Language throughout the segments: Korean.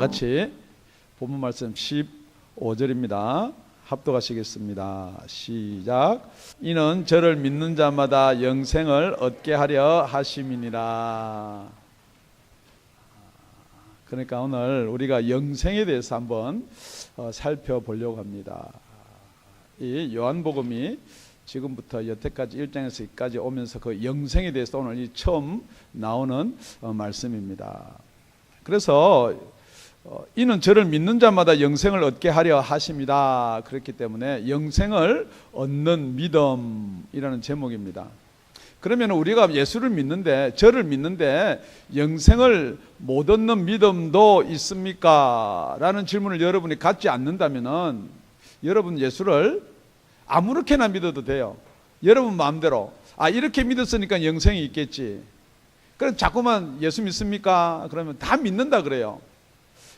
같이 본문 말씀 15절입니다. 합독하시겠습니다. 시작. 이는 저를 믿는 자마다 영생을 얻게 하려 하심이니라. 그러니까 오늘 우리가 영생에 대해서 한번 살펴보려고 합니다. 이 요한복음이 지금부터 여태까지 1장에서 2까지 오면서 그 영생에 대해서 오늘 이 처음 나오는 말씀입니다. 그래서 이는 저를 믿는 자마다 영생을 얻게 하려 하심이다. 그렇기 때문에 영생을 얻는 믿음이라는 제목입니다. 그러면 우리가 예수를 믿는데, 저를 믿는데 영생을 못 얻는 믿음도 있습니까? 라는 질문을 여러분이 갖지 않는다면 여러분 예수를 아무렇게나 믿어도 돼요. 여러분 마음대로 이렇게 믿었으니까 영생이 있겠지. 그럼 자꾸만 예수 믿습니까? 그러면 다 믿는다 그래요.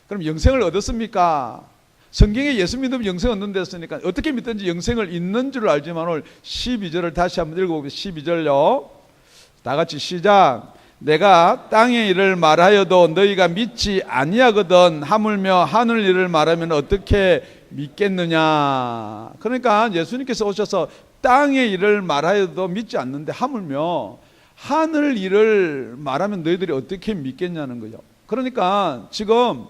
그럼 영생을 얻었습니까? 성경에 예수 믿으면 영생 얻는다 했으니까 어떻게 믿든지 영생을 있는 줄 알지만 오늘 12절을 다시 한번 읽어보겠습니다. 12절요. 다 같이 시작. 내가 땅의 일을 말하여도 너희가 믿지 아니하거든 하물며 하늘 일을 말하면 어떻게 믿겠느냐. 그러니까 예수님께서 오셔서 땅의 일을 말하여도 믿지 않는데 하물며 하늘 일을 말하면 너희들이 어떻게 믿겠냐는 거죠. 그러니까 지금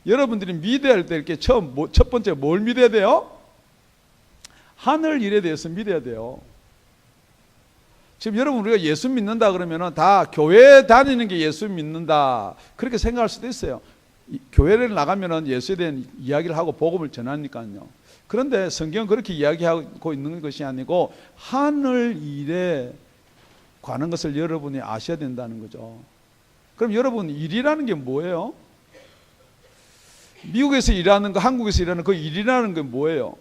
여러분들이 믿어야 할 때 이렇게 첫 번째 뭘 믿어야 돼요? 하늘 일에 대해서 믿어야 돼요. 지금 여러분 우리가 예수 믿는다 그러면은 다 교회 다니는 게 예수 믿는다 그렇게 생각할 수도 있어요. 교회를 나가면은 예수에 대한 이야기를 하고 복음을 전하니까요. 그런데 성경은 그렇게 이야기하고 있는 것이 아니고 하늘 일에 관한 것을 여러분이 아셔야 된다는 거죠. 그럼 여러분 일이라는 게 뭐예요? 미국에서 일하는 거, 한국에서 일하는 그 일이라는 게 뭐예요?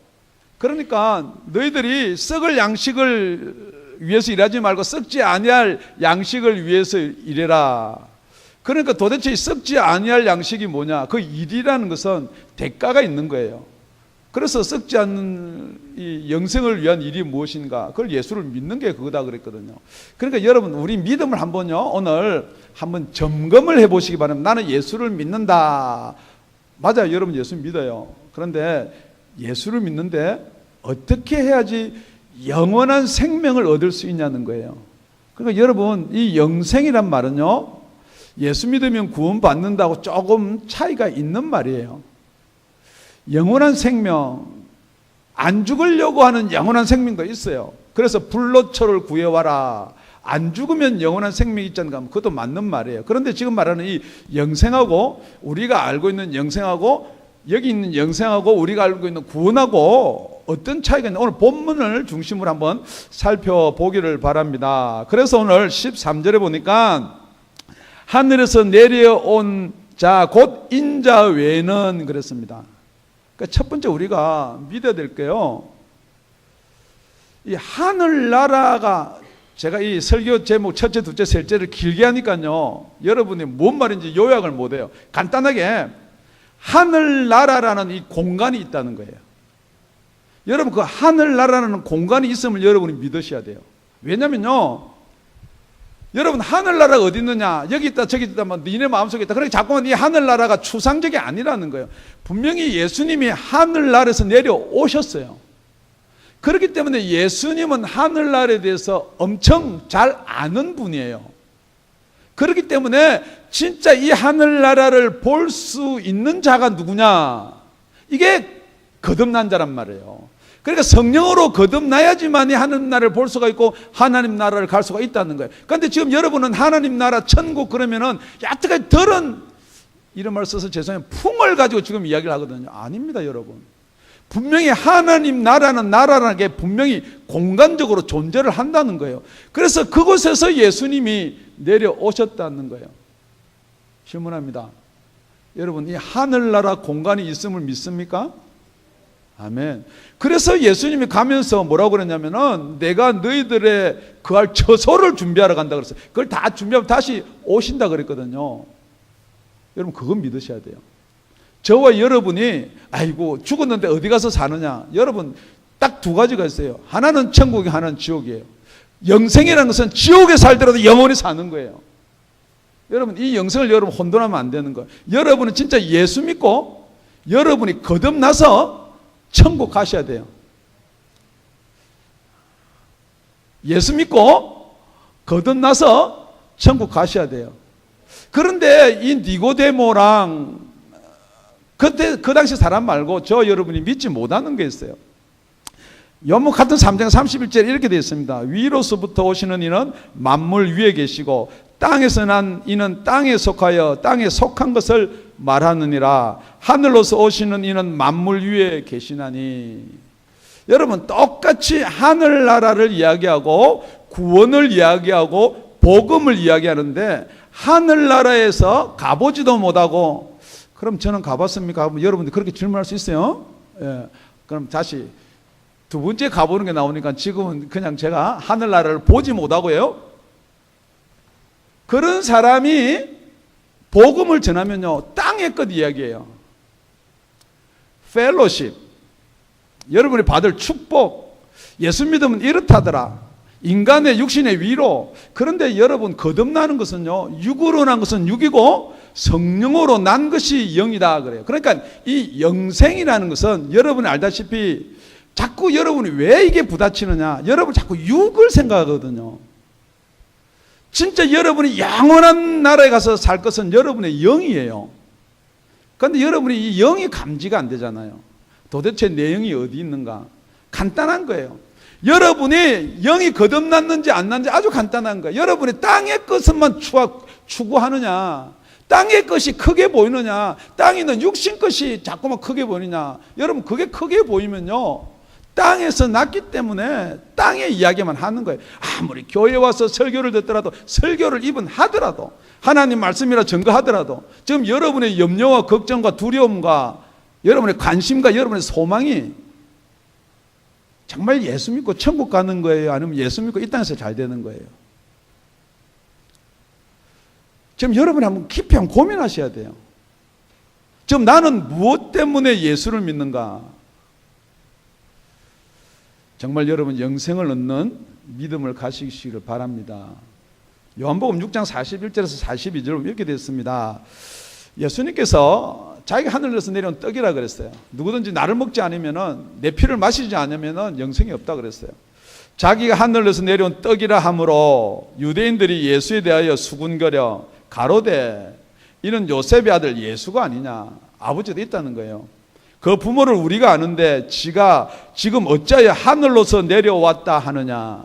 그러니까 너희들이 썩을 양식을 위해서 일하지 말고 썩지 아니할 양식을 위해서 일해라. 그러니까 도대체 썩지 아니할 양식이 뭐냐? 그 일이라는 것은 대가가 있는 거예요. 그래서 썩지 않는 이 영생을 위한 일이 무엇인가? 그걸 예수를 믿는 게 그거다 그랬거든요. 그러니까 여러분 우리 믿음을 한번요 오늘 한번 점검을 해보시기 바랍니다. 나는 예수를 믿는다. 맞아요. 여러분 예수 믿어요. 그런데 예수를 믿는데 어떻게 해야지 영원한 생명을 얻을 수 있냐는 거예요. 그러니까 여러분 이 영생이란 말은요 예수 믿으면 구원받는다고 조금 차이가 있는 말이에요. 영원한 생명, 안 죽으려고 하는 영원한 생명도 있어요. 그래서 불로초를 구해와라. 안 죽으면 영원한 생명이 있잖아. 그것도 맞는 말이에요. 그런데 지금 말하는 이 영생하고 우리가 알고 있는 영생하고 여기 있는 영생하고 우리가 알고 있는 구원하고 어떤 차이가 있나 오늘 본문을 중심으로 한번 살펴보기를 바랍니다. 그래서 오늘 13절에 보니까 하늘에서 내려온 자 곧 인자 외에는 그랬습니다. 그러니까 첫 번째 우리가 믿어야 될 게요. 이 하늘나라가 제가 이 설교 제목 첫째, 둘째, 셋째를 길게 하니까요. 여러분이 뭔 말인지 요약을 못해요. 간단하게 하늘나라라는 이 공간이 있다는 거예요. 여러분 그 하늘나라라는 공간이 있음을 여러분이 믿으셔야 돼요. 왜냐면요. 여러분 하늘나라가 어디 있느냐 여기 있다 저기 있다 뭐 니네 마음속에 있다. 그러니까 자꾸만 이 하늘나라가 추상적이 아니라는 거예요. 분명히 예수님이 하늘나라에서 내려오셨어요. 그렇기 때문에 예수님은 하늘나라에 대해서 엄청 잘 아는 분이에요. 그렇기 때문에 진짜 이 하늘나라를 볼 수 있는 자가 누구냐 이게 거듭난 자란 말이에요. 그러니까 성령으로 거듭나야지만 이 하나님 나라를 볼 수가 있고 하나님 나라를 갈 수가 있다는 거예요. 그런데 지금 여러분은 하나님 나라 천국 그러면은 여태까지 들은 이런 말 써서 죄송해요. 풍을 가지고 지금 이야기를 하거든요. 아닙니다 여러분. 분명히 하나님 나라라는 게 분명히 공간적으로 존재를 한다는 거예요. 그래서 그곳에서 예수님이 내려오셨다는 거예요. 질문합니다. 여러분 이 하늘나라 공간이 있음을 믿습니까? 아멘. 그래서 예수님이 가면서 뭐라고 그랬냐면은 내가 너희들의 그할 처소를 준비하러 간다 그랬어요. 그걸 다 준비하면 다시 오신다 그랬거든요. 여러분 그건 믿으셔야 돼요. 저와 여러분이 아이고 죽었는데 어디 가서 사느냐. 여러분 딱 두 가지가 있어요. 하나는 천국이 하나는 지옥이에요. 영생이라는 것은 지옥에 살더라도 영원히 사는 거예요. 여러분 이 영성을 여러분 혼돈하면 안 되는 거예요. 여러분은 진짜 예수 믿고 여러분이 거듭나서 천국 가셔야 돼요. 예수 믿고 거듭나서 천국 가셔야 돼요. 그런데 이 니고데모랑 그때 그 당시 사람 말고 저 여러분이 믿지 못하는 게 있어요. 요한복음 같은 3장 31절에 이렇게 되어 있습니다. 위로서부터 오시는 이는 만물 위에 계시고 땅에서 난 이는 땅에 속하여 땅에 속한 것을 말하느니라. 하늘로서 오시는 이는 만물 위에 계시나니. 여러분 똑같이 하늘나라를 이야기하고 구원을 이야기하고 복음을 이야기하는데 하늘나라에서 가보지도 못하고 그럼 저는 가봤습니까? 여러분들 그렇게 질문할 수 있어요? 예. 그럼 다시 두 번째 가보는 게 나오니까 지금은 그냥 제가 하늘나라를 보지 못하고요. 그런 사람이 복음을 전하면요 땅의 것 이야기예요. 펠로십, 여러분이 받을 축복, 예수 믿으면 이렇다더라. 인간의 육신의 위로. 그런데 여러분 거듭나는 것은요 육으로 난 것은 육이고 성령으로 난 것이 영이다 그래요. 그러니까 이 영생이라는 것은 여러분이 알다시피 자꾸 여러분이 왜 이게 부딪히느냐, 여러분 자꾸 육을 생각하거든요. 진짜 여러분이 영원한 나라에 가서 살 것은 여러분의 영이에요. 그런데 여러분이 이 영이 감지가 안 되잖아요. 도대체 내 영이 어디 있는가? 간단한 거예요. 여러분이 영이 거듭났는지 안 났는지 아주 간단한 거예요. 여러분이 땅의 것만 추구하느냐, 땅의 것이 크게 보이느냐, 땅에 있는 육신 것이 자꾸만 크게 보이느냐. 여러분 그게 크게 보이면요 땅에서 났기 때문에 땅의 이야기만 하는 거예요. 아무리 교회 와서 설교를 듣더라도, 설교를 입은 하더라도, 하나님 말씀이라 증거하더라도 지금 여러분의 염려와 걱정과 두려움과 여러분의 관심과 여러분의 소망이 정말 예수 믿고 천국 가는 거예요? 아니면 예수 믿고 이 땅에서 잘 되는 거예요? 지금 여러분이 한번 깊이 한번 고민하셔야 돼요. 지금 나는 무엇 때문에 예수를 믿는가? 정말 여러분 영생을 얻는 믿음을 가지시기를 바랍니다. 요한복음 6장 41절에서 42절 이렇게 됐습니다. 예수님께서 자기가 하늘에서 내려온 떡이라 그랬어요. 누구든지 나를 먹지 않으면, 내 피를 마시지 않으면 영생이 없다 그랬어요. 자기가 하늘에서 내려온 떡이라 함으로 유대인들이 예수에 대하여 수군거려 가로되 이는 요셉의 아들 예수가 아니냐. 아버지도 있다는 거예요. 그 부모를 우리가 아는데 지가 지금 어찌하여 하늘로서 내려왔다 하느냐.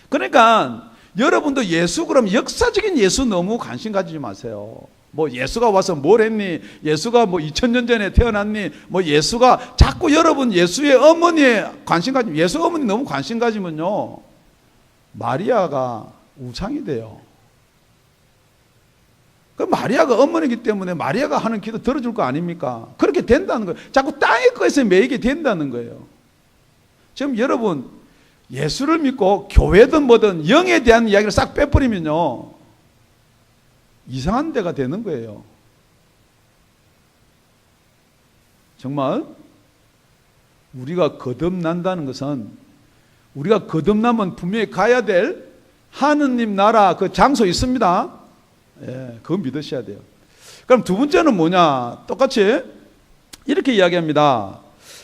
그러니까 여러분도 예수, 그럼 역사적인 예수 너무 관심 가지지 마세요. 뭐 예수가 와서 뭘 했니? 예수가 뭐 2000년 전에 태어났니? 뭐 예수가 자꾸 여러분 예수의 어머니에 관심 가지면, 예수 어머니 너무 관심 가지면요 마리아가 우상이 돼요. 그 마리아가 어머니이기 때문에 마리아가 하는 기도 들어줄 거 아닙니까? 그렇게 된다는 거예요. 자꾸 땅의 것에 매이게 된다는 거예요. 지금 여러분 예수를 믿고 교회든 뭐든 영에 대한 이야기를 싹 빼버리면요 이상한 데가 되는 거예요. 정말 우리가 거듭난다는 것은, 우리가 거듭나면 분명히 가야 될 하느님 나라 그 장소 있습니다. 예, 그거 믿으셔야 돼요. 그럼 두 번째는 뭐냐? 똑같이 이렇게 이야기합니다.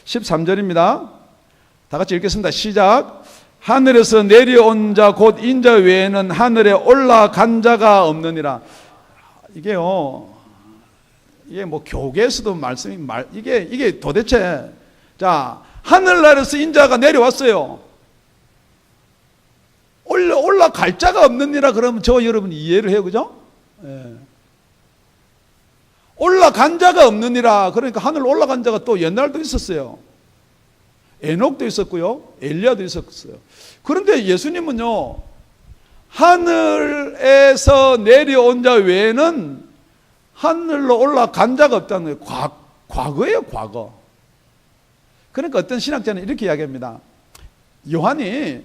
13절입니다. 다 같이 읽겠습니다. 시작. 하늘에서 내려온 자 곧 인자 외에는 하늘에 올라간 자가 없느니라. 이게요, 이게 뭐 교계에서도 말씀이 이게 도대체, 자, 하늘나라에서 인자가 내려왔어요. 올라갈 자가 없느니라 그러면 저 여러분 이해를 해요, 그죠? 예. 올라간 자가 없느니라. 그러니까 하늘 올라간 자가 또 옛날도 있었어요. 에녹도 있었고요, 엘리야도 있었어요. 그런데 예수님은요 하늘에서 내려온 자 외에는 하늘로 올라간 자가 없다는 거예요. 과거예요, 과거. 그러니까 어떤 신학자는 이렇게 이야기합니다. 요한이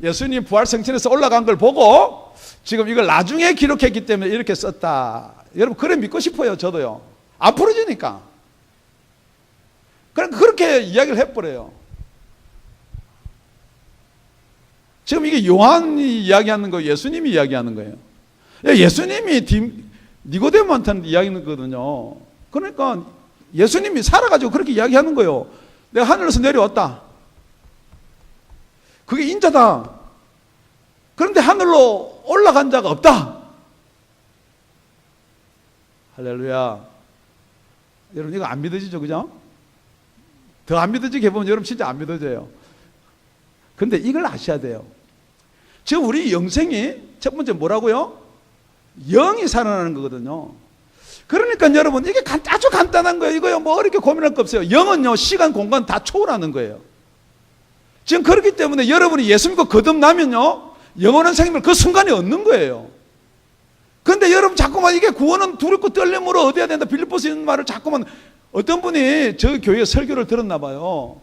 예수님 부활 성천에서 올라간 걸 보고 지금 이걸 나중에 기록했기 때문에 이렇게 썼다. 여러분 그래 믿고 싶어요. 저도요. 앞으로 지니까. 그러니까 그렇게 이야기를 해버려요. 지금 이게 요한이 이야기하는 거예요, 예수님이 이야기하는 거예요. 예수님이 니고데모한테는 이야기하거든요. 그러니까 예수님이 살아가지고 그렇게 이야기하는 거예요. 내가 하늘에서 내려왔다. 그게 인자다. 그런데 하늘로 올라간 자가 없다. 할렐루야. 여러분 이거 안 믿어지죠, 그죠? 더 안 믿어지게 해보면 여러분 진짜 안 믿어져요. 근데 이걸 아셔야 돼요. 지금 우리 영생이 첫 번째 뭐라고요? 영이 살아나는 거거든요. 그러니까 여러분 이게 아주 간단한 거예요. 이거요 뭐 어렵게 고민할 거 없어요. 영은요 시간 공간 다 초월하는 거예요. 지금 그렇기 때문에 여러분이 예수 믿고 거듭나면요 영원한 생명을 그 순간에 얻는 거예요. 그런데 여러분 자꾸만 이게 구원은 두렵고 떨림으로 얻어야 된다 빌립보서 있는 말을 자꾸만 어떤 분이 저 교회 설교를 들었나 봐요.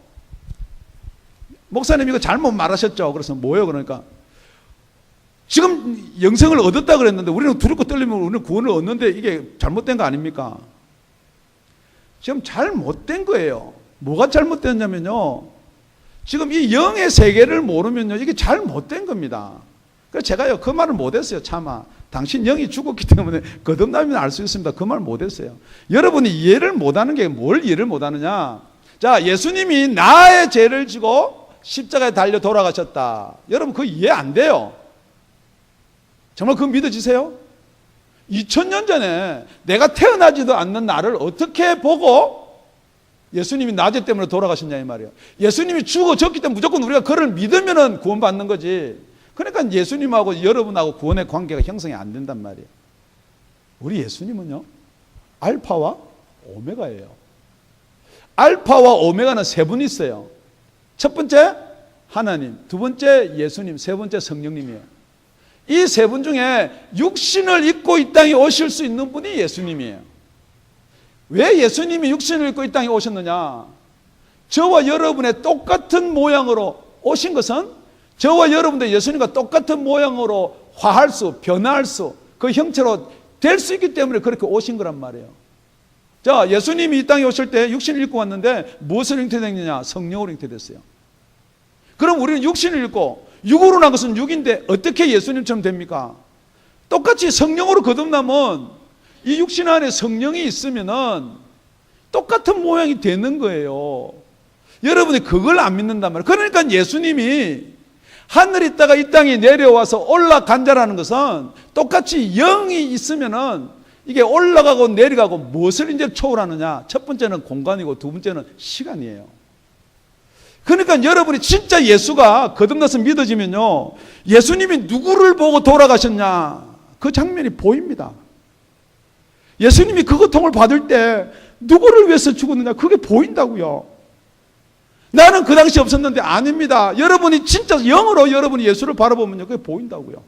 목사님 이거 잘못 말하셨죠. 그래서 뭐예요? 그러니까 지금 영생을 얻었다 그랬는데 우리는 두렵고 떨리면 우리는 구원을 얻는데 이게 잘못된 거 아닙니까? 지금 잘못된 거예요. 뭐가 잘못됐냐면요. 지금 이 영의 세계를 모르면요. 이게 잘못된 겁니다. 그래서 제가요 그 말을 못했어요. 차마. 당신 영이 죽었기 때문에 거듭나면 알 수 있습니다. 그 말 못했어요. 여러분이 이해를 못하는 게 뭘 이해를 못하느냐. 자, 예수님이 나의 죄를 지고 십자가에 달려 돌아가셨다. 여러분 그거 이해 안 돼요. 정말 그거 믿어지세요? 2000년 전에 내가 태어나지도 않는 나를 어떻게 보고 예수님이 나 죄 때문에 돌아가셨냐 이 말이에요. 예수님이 죽어졌기 때문에 무조건 우리가 그를 믿으면 구원받는 거지. 그러니까 예수님하고 여러분하고 구원의 관계가 형성이 안 된단 말이에요. 우리 예수님은요 알파와 오메가예요. 알파와 오메가는 세 분이 있어요. 첫 번째 하나님, 두 번째 예수님, 세 번째 성령님이에요. 이 세 분 중에 육신을 입고 이 땅에 오실 수 있는 분이 예수님이에요. 왜 예수님이 육신을 입고 이 땅에 오셨느냐? 저와 여러분의 똑같은 모양으로 오신 것은 저와 여러분들 예수님과 똑같은 모양으로 화할 수, 변화할 수, 그 형체로 될 수 있기 때문에 그렇게 오신 거란 말이에요. 자, 예수님이 이 땅에 오실 때 육신을 입고 왔는데 무엇을 잉태됐느냐? 성령으로 잉태됐어요. 그럼 우리는 육신을 입고 육으로 난 것은 육인데 어떻게 예수님처럼 됩니까? 똑같이 성령으로 거듭나면 이 육신 안에 성령이 있으면은 똑같은 모양이 되는 거예요. 여러분이 그걸 안 믿는단 말이에요. 그러니까 예수님이 하늘에 있다가 이 땅에 내려와서 올라간 자라는 것은 똑같이 영이 있으면은 이게 올라가고 내려가고 무엇을 이제 초월하느냐? 첫 번째는 공간이고 두 번째는 시간이에요. 그러니까 여러분이 진짜 예수가 거듭나서 믿어지면요. 예수님이 누구를 보고 돌아가셨냐? 그 장면이 보입니다. 예수님이 그 고통을 받을 때 누구를 위해서 죽었느냐? 그게 보인다고요. 나는 그 당시 없었는데 아닙니다. 여러분이 진짜 영으로 여러분이 예수를 바라보면요. 그게 보인다고요.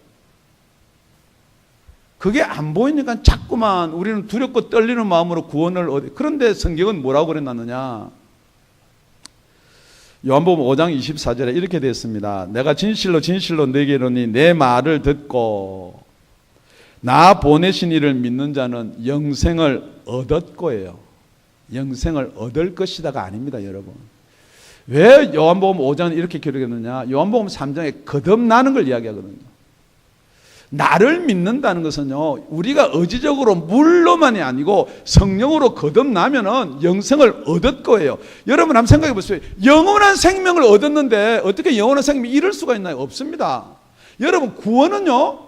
그게 안 보이니까 자꾸만 우리는 두렵고 떨리는 마음으로 구원을 그런데 성경은 뭐라고 그랬느냐? 요한복음 5장 24절에 이렇게 되어 있습니다. 내가 진실로 진실로 너에게 이르노니 내 말을 듣고 나 보내신 이를 믿는 자는 영생을 얻었고예요. 영생을 얻을 것이다가 아닙니다, 여러분. 왜 요한복음 5장은 이렇게 기록했느냐? 요한복음 3장에 거듭나는 걸 이야기하거든요. 나를 믿는다는 것은요, 우리가 의지적으로 물로만이 아니고 성령으로 거듭나면은 영생을 얻을 거예요. 여러분 한번 생각해 보세요. 영원한 생명을 얻었는데 어떻게 영원한 생명을 잃을 수가 있나요? 없습니다. 여러분 구원은요,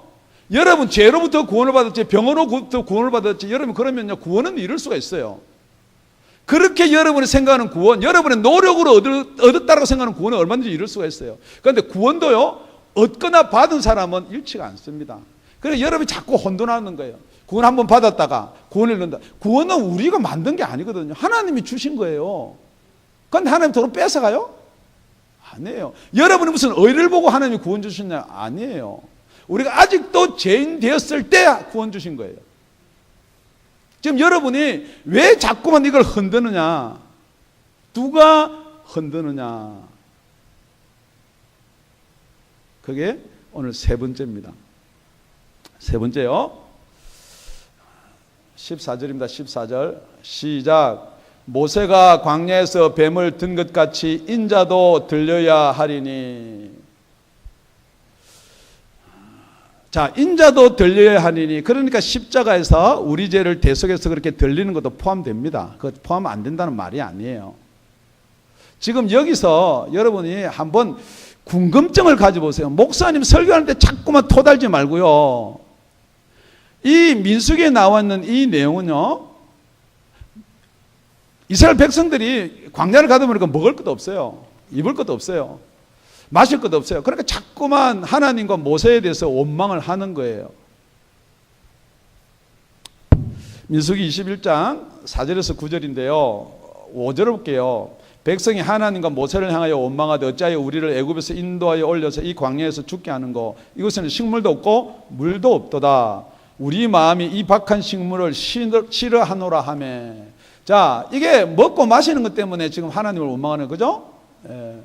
여러분 죄로부터 구원을 받았지, 병으로부터 구원을 받았지, 여러분 그러면요 구원은 잃을 수가 있어요. 그렇게 여러분이 생각하는 구원, 여러분의 노력으로 얻었다고 생각하는 구원은 얼마든지 잃을 수가 있어요. 그런데 구원도요, 얻거나 받은 사람은 잃지가 않습니다. 그래서 여러분이 자꾸 혼돈하는 거예요. 구원 한번 받았다가 구원을 잃는다. 구원은 우리가 만든 게 아니거든요. 하나님이 주신 거예요. 그런데 하나님 돈 뺏어가요? 아니에요. 여러분이 무슨 의를 보고 하나님이 구원 주셨냐? 아니에요. 우리가 아직도 죄인 되었을 때 구원 주신 거예요. 지금 여러분이 왜 자꾸만 이걸 흔드느냐? 누가 흔드느냐? 그게 오늘 세 번째입니다. 세 번째요. 14절입니다. 14절 시작. 모세가 광야에서 뱀을 든 것 같이 인자도 들려야 하리니. 자, 인자도 들려야 하니니, 그러니까 십자가에서 우리 죄를 대속해서 그렇게 들리는 것도 포함됩니다. 그거 포함 안 된다는 말이 아니에요. 지금 여기서 여러분이 한번 궁금증을 가져보세요. 목사님 설교하는 때 자꾸만 토달지 말고요. 이 민수기에 나와 있는 이 내용은요, 이스라엘 백성들이 광야를 가다 보니까 먹을 것도 없어요. 입을 것도 없어요. 마실 것도 없어요. 그러니까 자꾸만 하나님과 모세에 대해서 원망을 하는 거예요. 민수기 21장 4절에서 9절인데요. 5절을 볼게요. 백성이 하나님과 모세를 향하여 원망하되 어찌하여 우리를 애굽에서 인도하여 올려서 이 광야에서 죽게 하는 거. 이곳에는 식물도 없고 물도 없도다. 우리 마음이 이 박한 식물을 싫어하노라 하며. 자, 이게 먹고 마시는 것 때문에 지금 하나님을 원망하는 거죠. 예.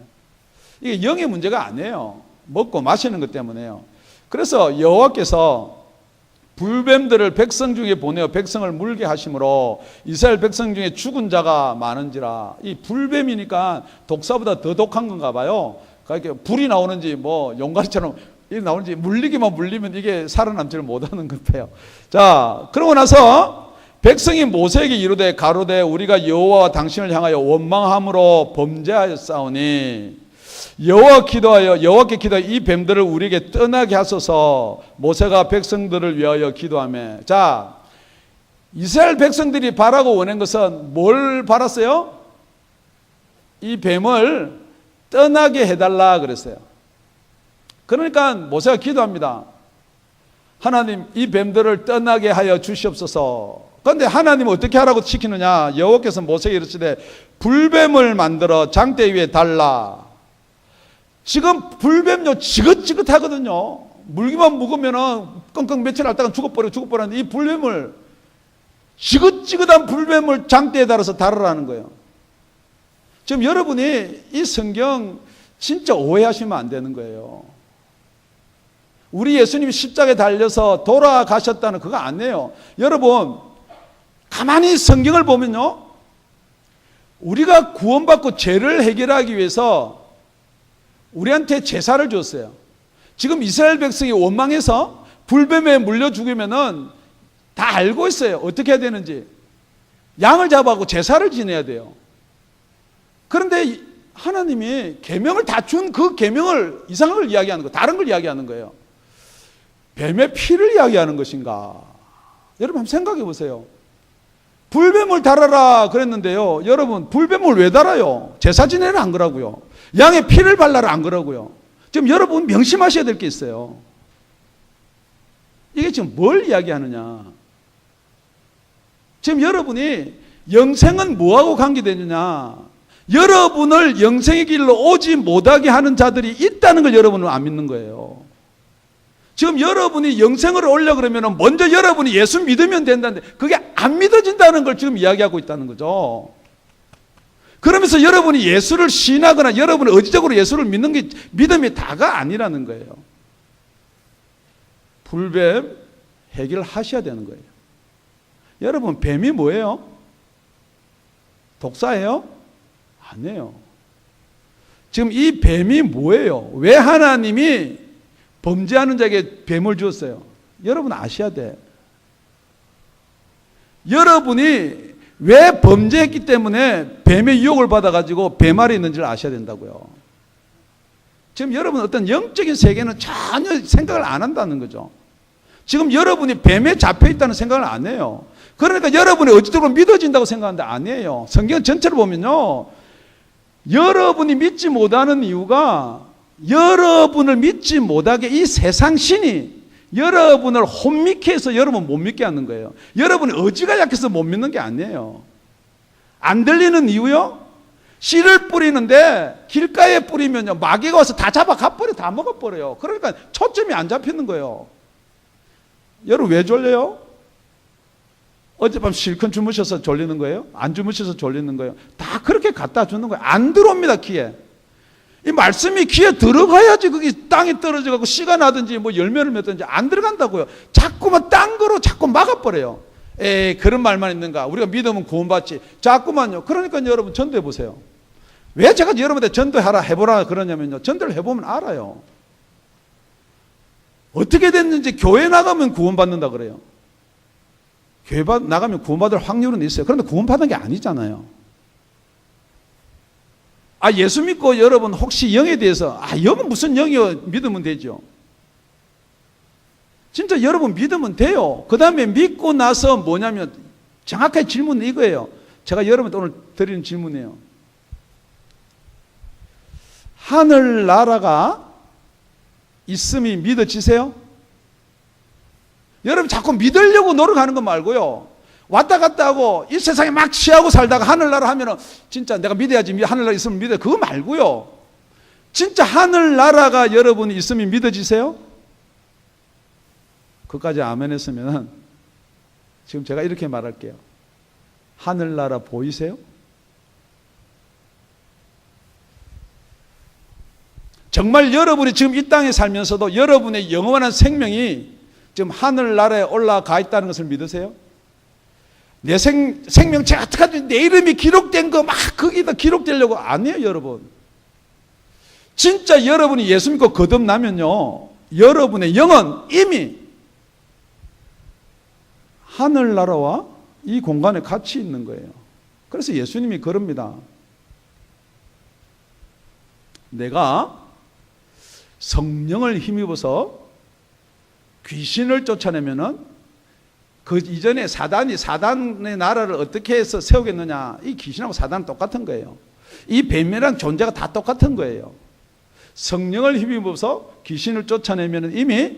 이게 영의 문제가 아니에요. 먹고 마시는 것 때문에요. 그래서 여호와께서 불뱀들을 백성 중에 보내어 백성을 물게 하심으로 이스라엘 백성 중에 죽은 자가 많은지라. 이 불뱀이니까 독사보다 더 독한 건가 봐요. 그러니까 불이 나오는지 뭐 용가리처럼 이 나오는지 물리기만 물리면 이게 살아남지를 못하는 것같아요. 자, 그러고 나서 백성이 모세에게 이르되 가로되 우리가 여호와와 당신을 향하여 원망함으로 범죄하였사오니 여호와께 기도하여 이 뱀들을 우리에게 떠나게 하소서. 모세가 백성들을 위하여 기도하며. 자, 이스라엘 백성들이 바라고 원한 것은 뭘 바랐어요? 이 뱀을 떠나게 해달라 그랬어요. 그러니까 모세가 기도합니다. 하나님, 이 뱀들을 떠나게 하여 주시옵소서. 그런데 하나님은 어떻게 하라고 시키느냐? 여호와께서 모세에게 이르시되 불뱀을 만들어 장대 위에 달라. 지금 불뱀요 지긋지긋하거든요. 물기만 묵으면은 끙끙 며칠 앓다가 죽어버렸는데 이 불뱀을, 지긋지긋한 불뱀을 장대에 달아서 달으라는 거예요. 지금 여러분이 이 성경 진짜 오해하시면 안 되는 거예요. 우리 예수님이 십자가에 달려서 돌아가셨다는 그거 아니에요. 여러분 가만히 성경을 보면요, 우리가 구원받고 죄를 해결하기 위해서 우리한테 제사를 줬어요. 지금 이스라엘 백성이 원망해서 불뱀에 물려 죽으면은 다 알고 있어요. 어떻게 해야 되는지. 양을 잡아갖고 제사를 지내야 돼요. 그런데 하나님이 계명을 다 준 그 계명을 이상한 걸 이야기하는 거, 다른 걸 이야기하는 거예요. 뱀의 피를 이야기하는 것인가? 여러분 한번 생각해 보세요. 불뱀을 달아라 그랬는데요, 여러분 불뱀을 왜 달아요? 제사 지내라 안 그러고요. 양의 피를 발라라 안 그러고요. 지금 여러분 명심하셔야 될 게 있어요. 이게 지금 뭘 이야기하느냐? 지금 여러분이 영생은 뭐하고 관계되느냐? 여러분을 영생의 길로 오지 못하게 하는 자들이 있다는 걸 여러분은 안 믿는 거예요. 지금 여러분이 영생을 오려고 그러면 먼저 여러분이 예수 믿으면 된다는데 그게 안 믿어진다는 걸 지금 이야기하고 있다는 거죠. 그러면서 여러분이 예수를 신하거나 여러분이 의지적으로 예수를 믿는 게 믿음이 다가 아니라는 거예요. 불뱀 해결하셔야 되는 거예요. 여러분 뱀이 뭐예요? 독사예요? 아니에요. 지금 이 뱀이 뭐예요? 왜 하나님이 범죄하는 자에게 뱀을 주었어요? 여러분 아셔야 돼. 여러분이 왜 범죄했기 때문에 뱀의 유혹을 받아가지고 뱀 아래 있는지를 아셔야 된다고요. 지금 여러분 어떤 영적인 세계는 전혀 생각을 안 한다는 거죠. 지금 여러분이 뱀에 잡혀있다는 생각을 안 해요. 그러니까 여러분이 어찌적으로 믿어진다고 생각하는데 아니에요. 성경 전체를 보면요, 여러분이 믿지 못하는 이유가 여러분을 믿지 못하게 이 세상 신이 여러분을 혼미케 해서 여러분 못 믿게 하는 거예요. 여러분의 의지가 약해서 못 믿는 게 아니에요. 안 들리는 이유요? 씨를 뿌리는데 길가에 뿌리면요, 마귀가 와서 다 잡아 가버려, 다 먹어버려요. 그러니까 초점이 안 잡히는 거예요. 여러분 왜 졸려요? 어젯밤 실컷 주무셔서 졸리는 거예요? 안 주무셔서 졸리는 거예요? 다 그렇게 갖다 주는 거예요. 안 들어옵니다, 귀에. 이 말씀이 귀에 들어가야지 그게 땅에 떨어져가고 씨가 나든지 뭐 열매를 맺든지 안 들어간다고요. 자꾸만 딴 거로 자꾸 막아버려요. 에이, 그런 말만 있는가? 우리가 믿으면 구원받지. 자꾸만요. 그러니까 여러분 전도해 보세요. 왜 제가 여러분한테 전도하라 해보라 그러냐면요, 전도를 해보면 알아요. 어떻게 됐는지 교회 나가면 구원받는다 그래요. 교회 나가면 구원받을 확률은 있어요. 그런데 구원받은 게 아니잖아요. 예수 믿고 여러분 혹시 영에 대해서 영은 무슨 영이요? 믿으면 되죠. 진짜 여러분 믿으면 돼요. 그 다음에 믿고 나서 뭐냐면 정확하게 질문은 이거예요. 제가 여러분한테 오늘 드리는 질문이에요. 하늘나라가 있음이 믿어지세요? 여러분 자꾸 믿으려고 노력하는 거 말고요. 왔다 갔다 하고 이 세상에 막 취하고 살다가 하늘나라 하면은 진짜 내가 믿어야지, 하늘나라 있으면 믿어요. 그거 말고요. 진짜 하늘나라가 여러분이 있으면 믿어지세요? 그까지 아멘 했으면 지금 제가 이렇게 말할게요. 하늘나라 보이세요? 정말 여러분이 지금 이 땅에 살면서도 여러분의 영원한 생명이 지금 하늘나라에 올라가 있다는 것을 믿으세요? 내 생명체 어떡하지? 내 이름이 기록된 거 막 거기다 기록되려고 아니에요, 여러분. 진짜 여러분이 예수 믿고 거듭나면요, 여러분의 영은 이미 하늘나라와 이 공간에 같이 있는 거예요. 그래서 예수님이 그럽니다. 내가 성령을 힘입어서 귀신을 쫓아내면은 그 이전에 사단의 나라를 어떻게 해서 세우겠느냐. 이 귀신하고 사단은 똑같은 거예요. 이 뱀이란 존재가 다 똑같은 거예요. 성령을 힘입어서 귀신을 쫓아내면은 이미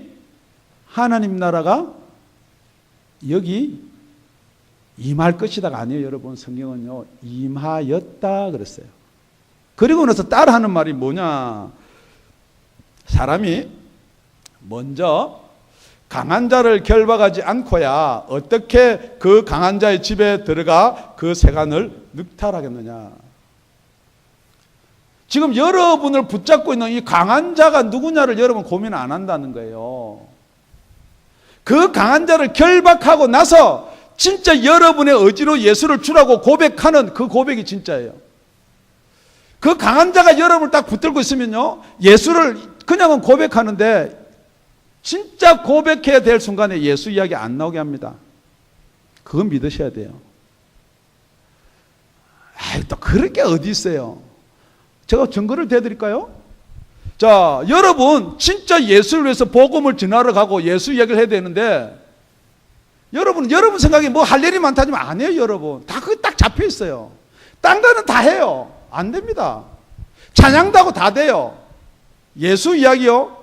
하나님 나라가 여기 임할 것이다가 아니에요, 여러분. 성경은요, 임하였다 그랬어요. 그리고 나서 따라하는 말이 뭐냐. 사람이 먼저 강한 자를 결박하지 않고야 어떻게 그 강한 자의 집에 들어가 그 세간을 늑탈하겠느냐. 지금 여러분을 붙잡고 있는 이 강한 자가 누구냐를 여러분 고민 안 한다는 거예요. 그 강한 자를 결박하고 나서 진짜 여러분의 의지로 예수를 주라고 고백하는 그 고백이 진짜예요. 그 강한 자가 여러분을 딱 붙들고 있으면요, 예수를 그냥은 고백하는데 진짜 고백해야 될 순간에 예수 이야기 안 나오게 합니다. 그건 믿으셔야 돼요. 또 그럴 게 어디 있어요. 제가 증거를 대드릴까요? 자, 여러분 진짜 예수를 위해서 복음을 전하러 가고 예수 이야기를 해야 되는데 여러분 생각에 뭐 할 일이 많다지만 안 해요. 여러분 다 그게 딱 잡혀 있어요. 딴 거는 다 해요. 안 됩니다. 찬양도 하고 다 돼요. 예수 이야기요,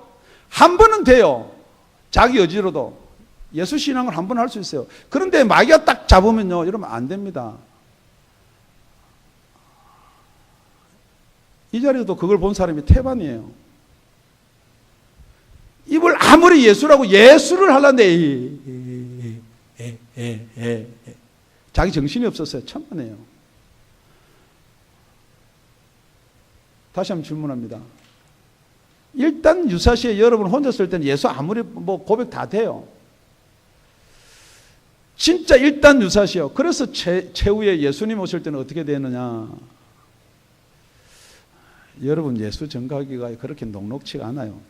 한 번은 돼요. 자기 의지로도 예수 신앙을 한 번 할 수 있어요. 그런데 마귀가 딱 잡으면요, 여러분 안 됩니다. 이 자리에도 그걸 본 사람이 태반이에요. 입을 아무리 예수라고 예수를 하려는데 자기 정신이 없었어요. 천만에요. 다시 한번 질문합니다. 일단 유사시에 여러분 혼자 쓸 때는 예수 아무리 뭐 고백 다 돼요. 진짜 일단 유사시요. 그래서 최후에 예수님 오실 때는 어떻게 되느냐. 여러분 예수 전가기가 그렇게 녹록치가 않아요.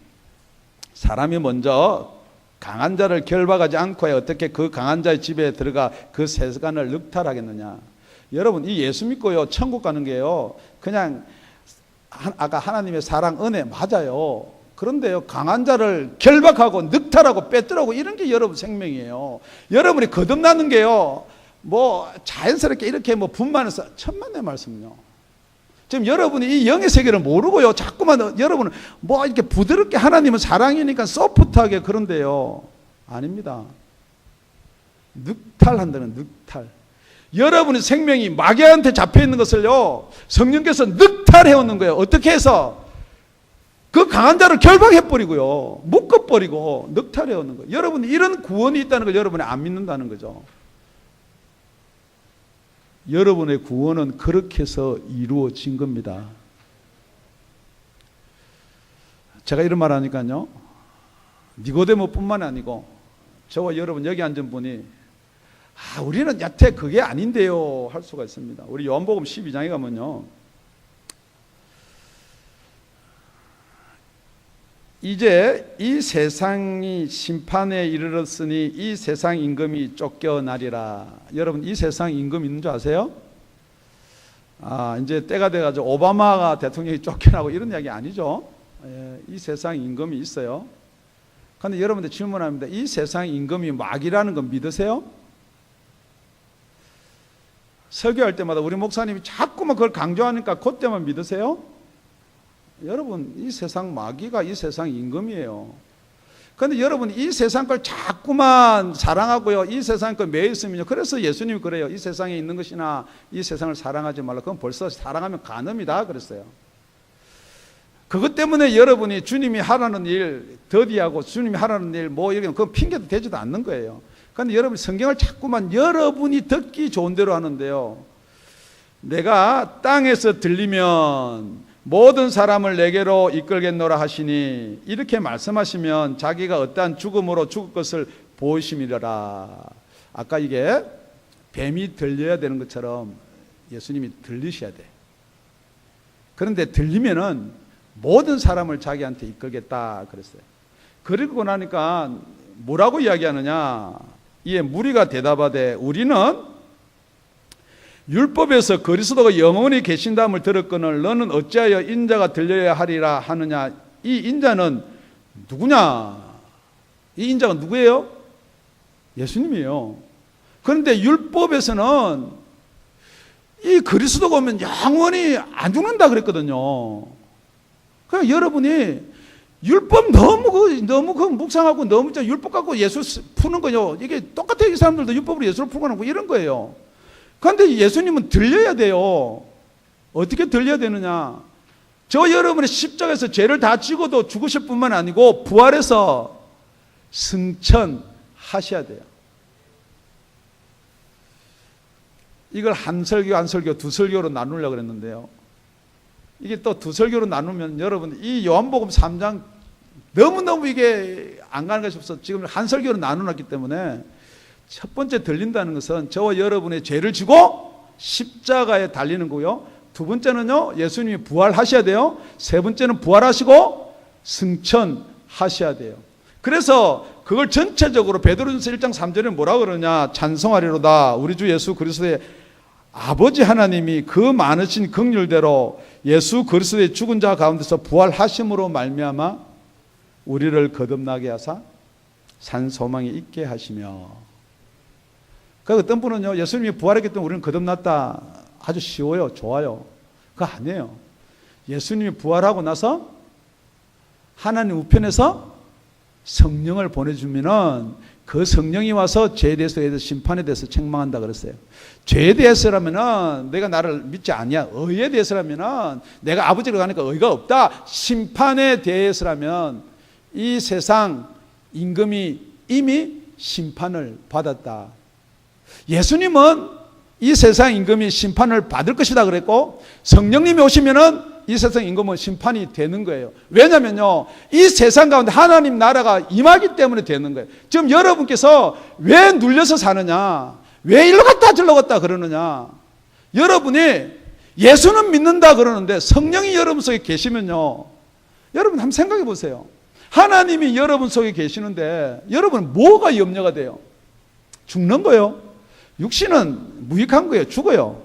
사람이 먼저 강한 자를 결박하지 않고 어떻게 그 강한 자의 집에 들어가 그 세간을 늑탈하겠느냐. 여러분 이 예수 믿고요 천국 가는 게요 그냥 아까 하나님의 사랑 은혜 맞아요. 그런데요 강한 자를 결박하고 늑탈하고 빼뜨라고 이런 게 여러분 생명이에요. 여러분이 거듭나는 게요 뭐 자연스럽게 이렇게 뭐 분만해서 천만의 말씀요. 지금 여러분이 이 영의 세계를 모르고요 자꾸만 여러분은 뭐 이렇게 부드럽게 하나님은 사랑이니까 소프트하게 그런데요 아닙니다. 늑탈한다는 늑탈. 여러분의 생명이 마귀한테 잡혀있는 것을요 성령께서 늑탈해오는 거예요. 어떻게 해서? 그 강한 자를 결박해버리고요 묶어버리고 늑탈해오는 거예요. 여러분이 이런 구원이 있다는 걸 여러분이 안 믿는다는 거죠. 여러분의 구원은 그렇게 해서 이루어진 겁니다. 제가 이런 말 하니까요 니고데모뿐만 아니고 저와 여러분 여기 앉은 분이 우리는 여태 그게 아닌데요 할 수가 있습니다. 우리 요한복음 12장에 가면요 이제 이 세상이 심판에 이르렀으니 이 세상 임금이 쫓겨나리라. 여러분, 이 세상 임금 있는 줄 아세요? 이제 때가 돼가지고 오바마가 대통령이 쫓겨나고 이런 이야기 아니죠. 이 세상 임금이 있어요. 그런데 여러분들 질문합니다. 이 세상 임금이 마귀라는 건 믿으세요? 설교할 때마다 우리 목사님이 자꾸만 그걸 강조하니까 그때만 믿으세요? 여러분, 이 세상 마귀가 이 세상 임금이에요. 그런데 여러분, 이 세상 걸 자꾸만 사랑하고요, 이 세상 걸 매여 있으면요, 그래서 예수님이 그래요. 이 세상에 있는 것이나 이 세상을 사랑하지 말라. 그건 벌써 사랑하면 간음이다 그랬어요. 그것 때문에 여러분이 주님이 하라는 일 더디하고 주님이 하라는 일 뭐 이런 그건 핑계도 되지도 않는 거예요. 그런데 여러분, 성경을 자꾸만 여러분이 듣기 좋은 대로 하는데요, 내가 땅에서 들리면 모든 사람을 내게로 이끌겠노라 하시니 이렇게 말씀하시면 자기가 어떠한 죽음으로 죽을 것을 보이심이라. 아까 이게 뱀이 들려야 되는 것처럼 예수님이 들리셔야 돼. 그런데 들리면은 모든 사람을 자기한테 이끌겠다 그랬어요. 그리고 나니까 뭐라고 이야기하느냐, 이에 무리가 대답하되 우리는 율법에서 그리스도가 영원히 계신다함을 들었거늘 너는 어찌하여 인자가 들려야 하리라 하느냐. 이 인자는 누구냐? 이 인자가 누구예요? 예수님이에요. 그런데 율법에서는 이 그리스도가 오면 영원히 안 죽는다 그랬거든요. 그러니까 여러분이 율법 너무 묵상하고 너무 율법 갖고 예수 푸는 거요, 이게 똑같아요. 이 사람들도 율법으로 예수를 풀고 하는 거 이런 거예요. 그런데 예수님은 들려야 돼요. 어떻게 들려야 되느냐? 저 여러분의 십자가에서 죄를 다 지고도 죽으실 뿐만 아니고 부활해서 승천하셔야 돼요. 이걸 한 설교 한 설교 두 설교로 나누려고 그랬는데요, 이게 또 두 설교로 나누면 여러분 이 요한복음 3장 너무너무 이게 안 가는 것이 없어. 지금 한 설교로 나누었기 때문에 첫 번째 들린다는 것은 저와 여러분의 죄를 지고 십자가에 달리는 거고요, 두 번째는요, 예수님이 부활하셔야 돼요. 세 번째는 부활하시고 승천하셔야 돼요. 그래서 그걸 전체적으로 베드로전서 1장 3절에 뭐라 그러냐, 찬송하리로다 우리 주 예수 그리스도의 아버지 하나님이 그 많으신 긍휼대로 예수 그리스도의 죽은 자 가운데서 부활하심으로 말미암아 우리를 거듭나게 하사 산 소망이 있게 하시며. 그 어떤 분은요, 예수님이 부활했기 때문에 우리는 거듭났다, 아주 쉬워요, 좋아요. 그거 아니에요. 예수님이 부활하고 나서 하나님 우편에서 성령을 보내주면은 그 성령이 와서 죄에 대해서 심판에 대해서 책망한다 그랬어요. 죄에 대해서라면은 내가 나를 믿지 않냐, 의에 대해서라면은 내가 아버지로 가니까 의가 없다. 심판에 대해서라면 이 세상 임금이 이미 심판을 받았다. 예수님은 이 세상 임금이 심판을 받을 것이다 그랬고, 성령님이 오시면은 이 세상 임금은 심판이 되는 거예요. 왜냐면요, 이 세상 가운데 하나님 나라가 임하기 때문에 되는 거예요. 지금 여러분께서 왜 눌려서 사느냐, 왜 일로 갔다 저로 갔다 그러느냐, 여러분이 예수는 믿는다 그러는데 성령이 여러분 속에 계시면요, 여러분 한번 생각해 보세요. 하나님이 여러분 속에 계시는데 여러분 뭐가 염려가 돼요? 죽는 거예요. 육신은 무익한 거예요. 죽어요.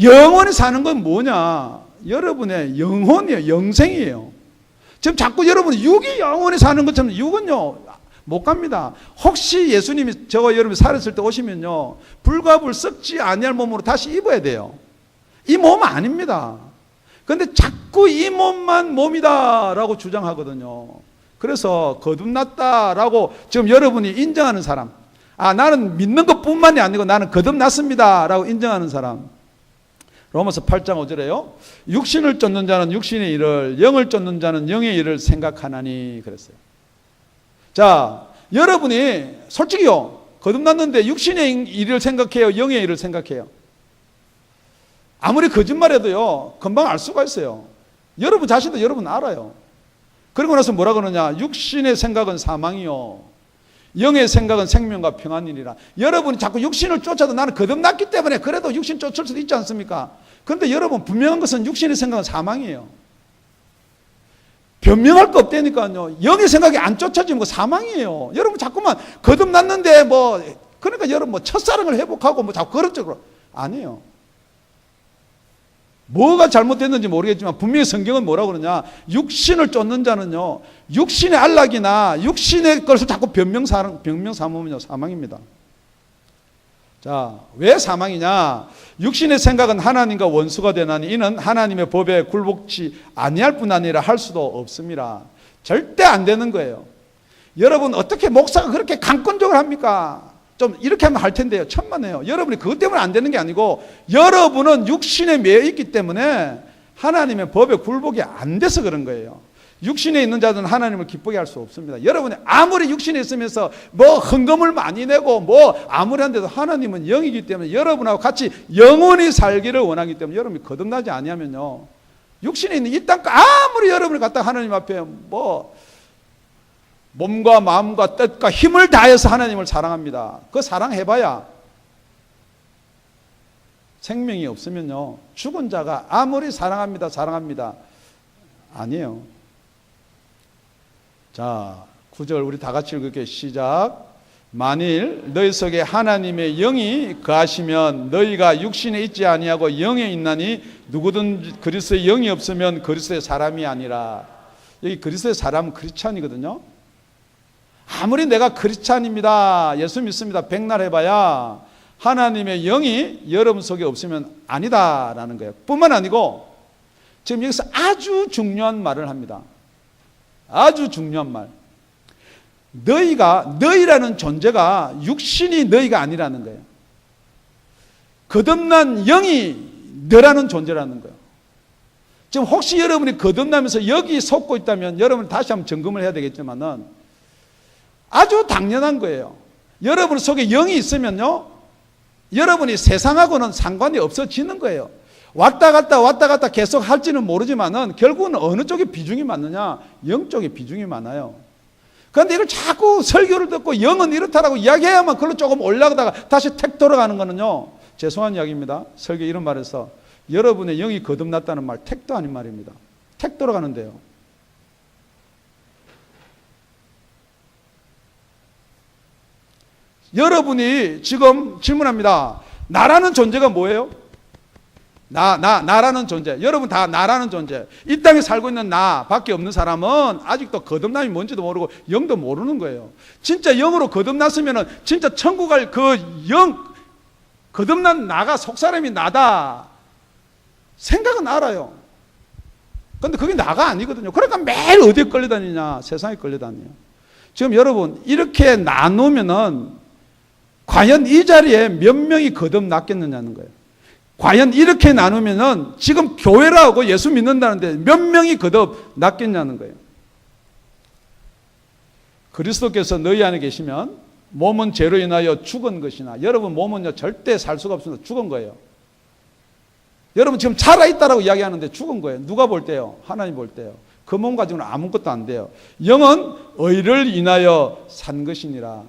영원히 사는 건 뭐냐? 여러분의 영혼이에요. 영생이에요. 지금 자꾸 여러분이 육이 영원히 사는 것처럼, 육은요 못 갑니다. 혹시 예수님이 저와 여러분이 살았을 때 오시면요, 불과 불 썩지 아니할 몸으로 다시 입어야 돼요. 이 몸 아닙니다. 그런데 자꾸 이 몸만 몸이다라고 주장하거든요. 그래서 거듭났다라고 지금 여러분이 인정하는 사람, 나는 믿는 것뿐만이 아니고 나는 거듭났습니다 라고 인정하는 사람, 로마서 8장 5절에요. 육신을 쫓는 자는 육신의 일을, 영을 쫓는 자는 영의 일을 생각하나니 그랬어요. 자, 여러분이 솔직히요, 거듭났는데 육신의 일을 생각해요, 영의 일을 생각해요? 아무리 거짓말해도요 금방 알 수가 있어요. 여러분 자신도 여러분 알아요. 그리고 나서 뭐라 그러냐, 육신의 생각은 사망이요 영의 생각은 생명과 평안이니라. 여러분이 자꾸 육신을 쫓아도 나는 거듭났기 때문에 그래도 육신 쫓을 수도 있지 않습니까? 그런데 여러분 분명한 것은 육신의 생각은 사망이에요. 변명할 거 없다니까요. 영의 생각이 안 쫓아지면 그 사망이에요. 여러분 자꾸만 거듭났는데 그러니까 여러분 첫사랑을 회복하고 자꾸 그런 쪽으로 아니에요. 뭐가 잘못됐는지 모르겠지만 분명히 성경은 뭐라고 그러냐, 육신을 쫓는 자는요, 육신의 안락이나 육신의 것을 자꾸 변명 삼으면요 사망입니다. 자, 왜 사망이냐? 육신의 생각은 하나님과 원수가 되나니 이는 하나님의 법에 굴복치 아니할 뿐 아니라 할 수도 없습니다. 절대 안 되는 거예요. 여러분 어떻게 목사가 그렇게 강권적으로 합니까? 좀 이렇게 하면 할 텐데요. 천만에요. 여러분이 그것 때문에 안 되는 게 아니고 여러분은 육신에 매여 있기 때문에 하나님의 법에 굴복이 안 돼서 그런 거예요. 육신에 있는 자들은 하나님을 기쁘게 할 수 없습니다. 여러분이 아무리 육신에 있으면서 헌금을 많이 내고 아무리 한데도 하나님은 영이기 때문에 여러분하고 같이 영원히 살기를 원하기 때문에 여러분이 거듭나지 아니하면요, 육신에 있는 이 땅 아무리 여러분을 갖다 하나님 앞에 몸과 마음과 뜻과 힘을 다해서 하나님을 사랑합니다. 그 사랑해봐야 생명이 없으면요, 죽은 자가 아무리 사랑합니다 아니에요. 자, 9절 우리 다 같이 읽을게요. 시작. 만일 너희 속에 하나님의 영이 거하시면 너희가 육신에 있지 아니하고 영에 있나니 누구든 그리스도의 영이 없으면 그리스도의 사람이 아니라. 여기 그리스도의 사람은 크리스찬이거든요. 아무리 내가 크리스찬입니다, 예수 믿습니다, 백날 해봐야 하나님의 영이 여러분 속에 없으면 아니다라는 거예요. 뿐만 아니고 지금 여기서 아주 중요한 말을 합니다. 아주 중요한 말. 너희라는 존재가 육신이 너희가 아니라는 거예요. 거듭난 영이 너라는 존재라는 거예요. 지금 혹시 여러분이 거듭나면서 여기 속고 있다면 여러분 다시 한번 점검을 해야 되겠지만은 아주 당연한 거예요. 여러분 속에 영이 있으면요, 여러분이 세상하고는 상관이 없어지는 거예요. 왔다 갔다 계속 할지는 모르지만은 결국은 어느 쪽에 비중이 많느냐? 영 쪽에 비중이 많아요. 그런데 이걸 자꾸 설교를 듣고 영은 이렇다라고 이야기해야만 그걸로 조금 올라가다가 다시 택 돌아가는 거는요, 죄송한 이야기입니다. 설교 이런 말에서 여러분의 영이 거듭났다는 말 택도 아닌 말입니다. 택 돌아가는데요. 여러분이 지금 질문합니다. 나라는 존재가 뭐예요? 나라는 존재. 여러분 다 나라는 존재. 이 땅에 살고 있는 나 밖에 없는 사람은 아직도 거듭남이 뭔지도 모르고 영도 모르는 거예요. 진짜 영으로 거듭났으면은 진짜 천국 갈 그 거듭난 나가 속사람이 나다 생각은 알아요. 근데 그게 나가 아니거든요. 그러니까 매일 어디에 끌려다니냐? 세상에 끌려다녀요. 지금 여러분 이렇게 나누면은 과연 이 자리에 몇 명이 거듭났겠느냐는 거예요. 과연 이렇게 나누면은 지금 교회라고 예수 믿는다는데 몇 명이 거듭났겠냐는 거예요. 그리스도께서 너희 안에 계시면 몸은 죄로 인하여 죽은 것이나, 여러분 몸은요 절대 살 수가 없습니다. 죽은 거예요. 여러분 지금 살아있다라고 이야기하는데 죽은 거예요. 누가 볼 때요? 하나님 볼 때요. 그 몸 가지고는 아무것도 안 돼요. 영은 의를 인하여 산 것이니라.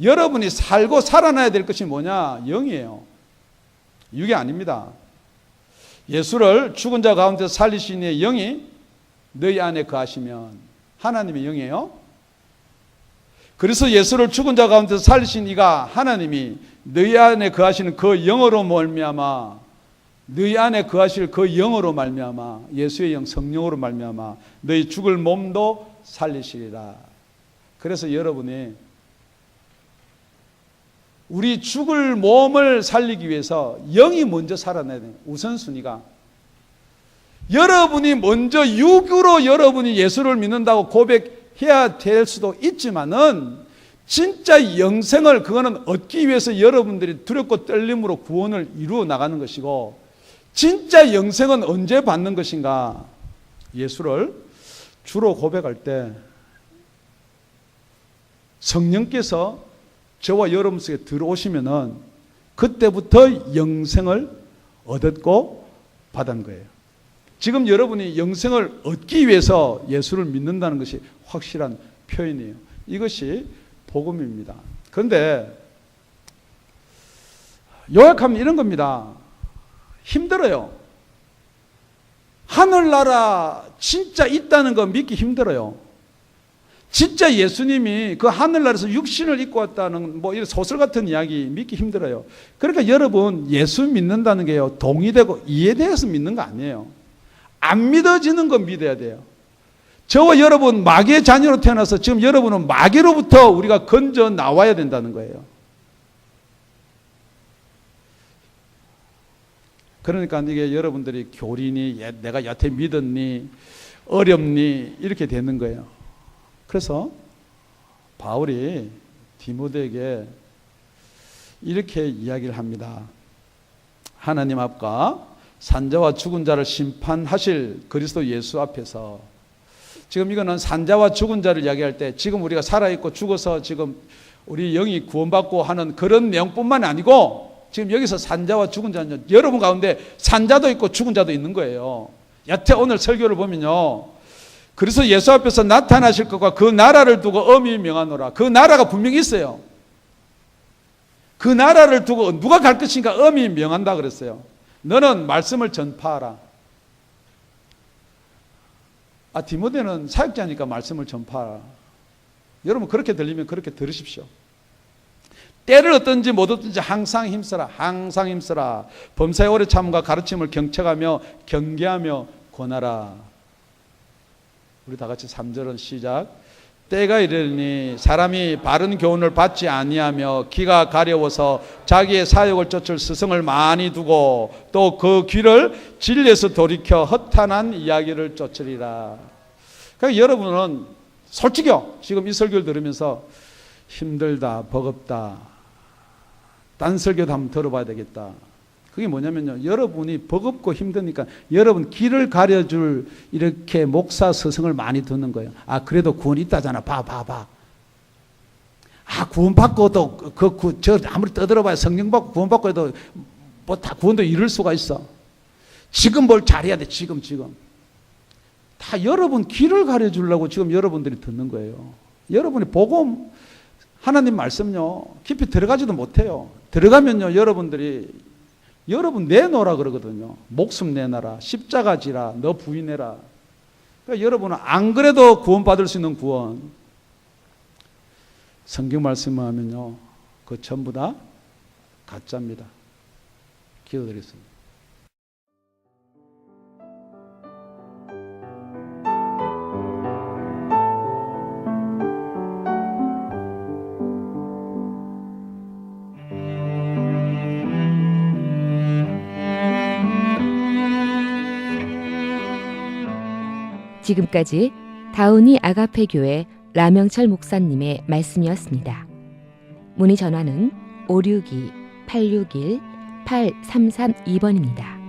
여러분이 살고 살아나야 될 것이 뭐냐? 영이에요. 육이 아닙니다. 예수를 죽은 자 가운데 살리신 이의 영이 너희 안에 거하시면 하나님의 영이에요. 그래서 예수를 죽은 자 가운데 살리신 이가 하나님이 너희 안에 거하시는 그 영으로 말미암아, 너희 안에 거하실 그 영으로 말미암아, 예수의 영 성령으로 말미암아 너희 죽을 몸도 살리시리라. 그래서 여러분이 우리 죽을 몸을 살리기 위해서 영이 먼저 살아나야 돼요. 우선순위가. 여러분이 먼저 육으로 여러분이 예수를 믿는다고 고백해야 될 수도 있지만은 진짜 영생을 그거는 얻기 위해서 여러분들이 두렵고 떨림으로 구원을 이루어 나가는 것이고, 진짜 영생은 언제 받는 것인가? 예수를 주로 고백할 때 성령께서 저와 여러분 속에 들어오시면은 그때부터 영생을 얻었고 받은 거예요. 지금 여러분이 영생을 얻기 위해서 예수를 믿는다는 것이 확실한 표현이에요. 이것이 복음입니다. 그런데 요약하면 이런 겁니다. 힘들어요. 하늘나라 진짜 있다는 거 믿기 힘들어요. 진짜 예수님이 그 하늘나라에서 육신을 입고 왔다는 뭐 이런 소설 같은 이야기 믿기 힘들어요. 그러니까 여러분 예수 믿는다는 게요 동의되고 이해되어서 믿는 거 아니에요. 안 믿어지는 거 믿어야 돼요. 저와 여러분 마귀의 자녀로 태어나서 지금 여러분은 마귀로부터 우리가 건져 나와야 된다는 거예요. 그러니까 이게 여러분들이 교리니 내가 여태 믿었니 어렵니 이렇게 되는 거예요. 그래서 바울이 디모데에게 이렇게 이야기를 합니다. 하나님 앞과 산자와 죽은 자를 심판하실 그리스도 예수 앞에서, 지금 이거는 산자와 죽은 자를 이야기할 때 지금 우리가 살아있고 죽어서 지금 우리 영이 구원받고 하는 그런 내용뿐만 아니고 지금 여기서 산자와 죽은 자는 여러분 가운데 산자도 있고 죽은 자도 있는 거예요. 여태 오늘 설교를 보면요, 그래서 예수 앞에서 나타나실 것과 그 나라를 두고 엄히 명하노라. 그 나라가 분명히 있어요. 그 나라를 두고 누가 갈 것인가 엄히 명한다 그랬어요. 너는 말씀을 전파하라. 디모데는 사역자니까 말씀을 전파하라. 여러분 그렇게 들리면 그렇게 들으십시오. 때를 어떤지 못 어떤지 항상 힘써라. 항상 힘써라. 범사에 오래 참음과 가르침을 경청하며 경계하며 권하라. 우리 다 같이 3절은 시작. 때가 이르니 사람이 바른 교훈을 받지 아니하며 귀가 가려워서 자기의 사욕을 쫓을 스승을 많이 두고 또 그 귀를 진리에서 돌이켜 허탄한 이야기를 쫓으리라. 그러니까 여러분은 솔직히요 지금 이 설교를 들으면서 힘들다 버겁다 딴 설교도 한번 들어봐야 되겠다. 그게 뭐냐면요, 여러분이 버겁고 힘드니까 여러분 길을 가려줄 이렇게 목사 스승을 많이 듣는 거예요. 그래도 구원이 있다잖아. 봐. 구원받고도 저 아무리 떠들어봐야 성령 받고 구원받고 해도 뭐 다 구원도 이룰 수가 있어. 지금 뭘 잘해야 돼. 지금 다 여러분 길을 가려주려고 지금 여러분들이 듣는 거예요. 여러분이 복음 하나님 말씀요 깊이 들어가지도 못해요. 들어가면요 여러분 내놓으라 그러거든요. 목숨 내놔라. 십자가 지라. 너 부인해라. 그러니까 여러분은 안 그래도 구원받을 수 있는 구원, 성경 말씀을 하면요 그 전부 다 가짜입니다. 기도드리겠습니다. 지금까지 다운이 아가페 교회 라명철 목사님의 말씀이었습니다. 문의 전화는 562-861-8332번입니다.